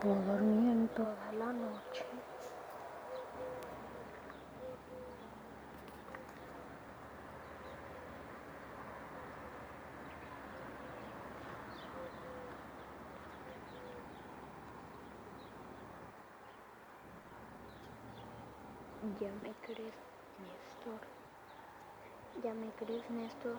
Dormiendo toda la noche. ¿Ya me crees, Néstor? ¿Ya me crees, Néstor?